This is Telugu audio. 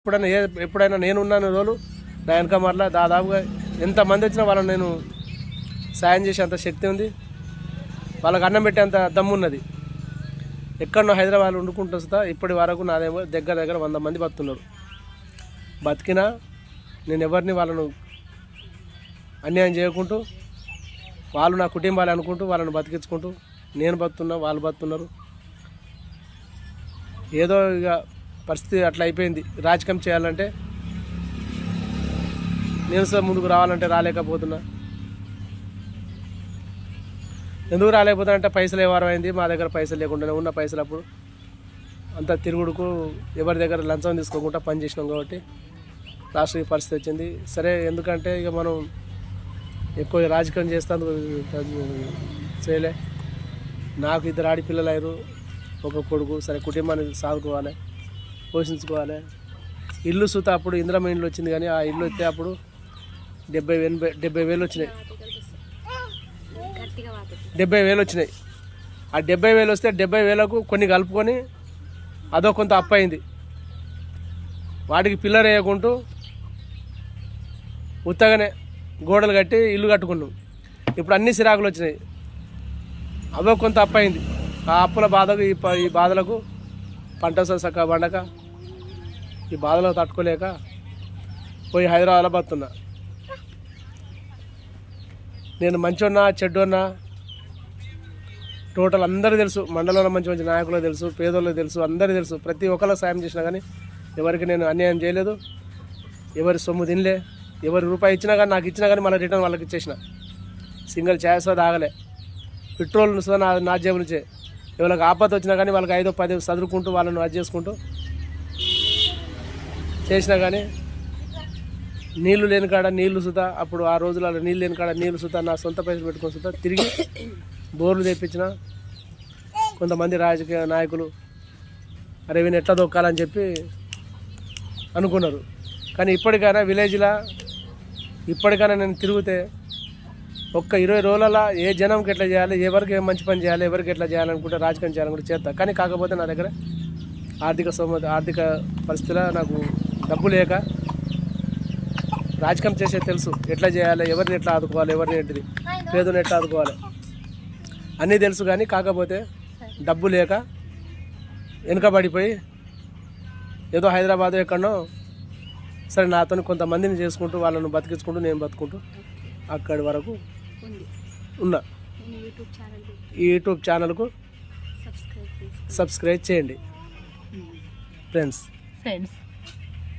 ఎప్పుడైనా నేనున్నాను రోజులు నా వెనక మరలా దాదాపుగా ఎంతమంది వచ్చినా వాళ్ళని నేను సాయం చేసే అంత శక్తి ఉంది, వాళ్ళకి అన్నం పెట్టే అంత దమ్ము ఉన్నది. ఎక్కడో హైదరాబాద్ వండుకుంటూ వస్తా ఇప్పటి వరకు నాదేమో దగ్గర 100 మంది బతుకున్నారు. బతికినా నేను ఎవరిని వాళ్ళను అన్యాయం చేయకుంటూ వాళ్ళు నా కుటుంబాలు అనుకుంటూ వాళ్ళని బతికించుకుంటూ నేను బతుకున్నా, వాళ్ళు బతుకున్నారు. ఏదో ఇక పరిస్థితి అట్లా అయిపోయింది. రాజకీయం చేయాలంటే నేను ముందుకు రావాలంటే రాలేకపోతున్నా. ఎందుకు రాలేకపోతున్నా అంటే పైసలు వ్యవహారం అయింది. మా దగ్గర పైసలు లేకుండా ఉన్న పైసలు అప్పుడు అంతా తిరుగుడుకు ఎవరి దగ్గర లంచం తీసుకోకుండా పని చేసినాం కాబట్టి రాష్ట్ర పరిస్థితి వచ్చింది. సరే, ఎందుకంటే ఇక మనం ఎక్కువ రాజకీయం చేస్తాను చేయలే. నాకు 2 ఆడపిల్లలు అయ్యారు, ఒక కొడుకు. సరే, కుటుంబాన్ని సాదుకోవాలి, పోషించుకోవాలి. ఇల్లు సుత అప్పుడు ఇందిరమ్మ ఇండ్లు వచ్చింది, కానీ ఆ ఇల్లు వస్తే అప్పుడు 70,000 వచ్చినాయి. 70,000 వచ్చినాయి. ఆ 70,000 వస్తే 70,000కు కొన్ని కలుపుకొని అదో కొంత అప్పు అయింది. వాటికి పిల్లర్ వేయకుంటూ ఉత్తగానే గోడలు కట్టి ఇల్లు కట్టుకున్నాం. ఇప్పుడు అన్ని సిరాకులు వచ్చినాయి, అదో కొంత అప్పు అయింది. ఆ అప్పుల బాధకు ఈ బాధలకు పంట సక్క పండక ఈ బాధలో తట్టుకోలేక పోయి హైదరాబాద్లో బతున్నా. నేను మంచోన్నా చెడ్డోన్నా టోటల్ అందరూ తెలుసు. మండలంలో మంచి మంచి నాయకులు తెలుసు, పేదోళ్ళు తెలుసు, అందరూ తెలుసు. ప్రతి ఒక్కరు సాయం చేసినా కానీ ఎవరికి నేను అన్యాయం చేయలేదు. ఎవరి సొమ్ము తినలే. ఎవరి రూపాయి ఇచ్చినా కానీ నాకు ఇచ్చినా కానీ మళ్ళీ రిటర్న్ వాళ్ళకి ఇచ్చేసిన. Single choice తాగలే. పెట్రోల్ నా జేబు నుంచే. ఎవరికి ఆపద వచ్చినా కానీ వాళ్ళకి 5-10 చదువుకుంటూ వాళ్ళను అది చేసుకుంటూ చేసినా కానీ నీళ్లు లేని కాడ నీళ్లు సుతా అప్పుడు ఆ రోజులలో నీళ్ళు లేని కాడ నీళ్లు సుతా నా సొంత పైసలు పెట్టుకొని సుతా తిరిగి బోర్లు తెప్పించిన. కొంతమంది రాజకీయ నాయకులు అరే వీని ఎట్లా దొక్కాలని చెప్పి అనుకున్నారు. కానీ ఇప్పటికైనా విలేజ్లో ఇప్పటికైనా నేను తిరిగితే ఒక్క 20 రోజులలో ఏ జనంకి ఎట్లా చేయాలి, ఎవరికి ఏం మంచి పని చేయాలి, ఎవరికి ఎట్లా చేయాలనుకుంటే రాజకీయం చేయాలనుకుంటే చేస్తా. కానీ కాకపోతే నా దగ్గర ఆర్థిక పరిస్థితిలో నాకు డబ్బు లేక రాజకీయం చేసే తెలుసు. ఎట్లా చేయాలి, ఎవరిని ఎట్లా ఆదుకోవాలి, ఎవరిని ఏంటిది పేదలను ఎట్లా ఆదుకోవాలి అన్నీ తెలుసు. కానీ కాకపోతే డబ్బు లేక వెనుకబడిపోయి ఏదో హైదరాబాద్ ఎక్కడనో సరే నాతో కొంతమందిని చేసుకుంటూ వాళ్ళను బతికించుకుంటూ నేను బతుకుంటూ అక్కడి వరకు ఉన్నా. ఈ యూట్యూబ్ ఛానల్కు సబ్స్క్రైబ్ చేయండి ఫ్రెండ్స్.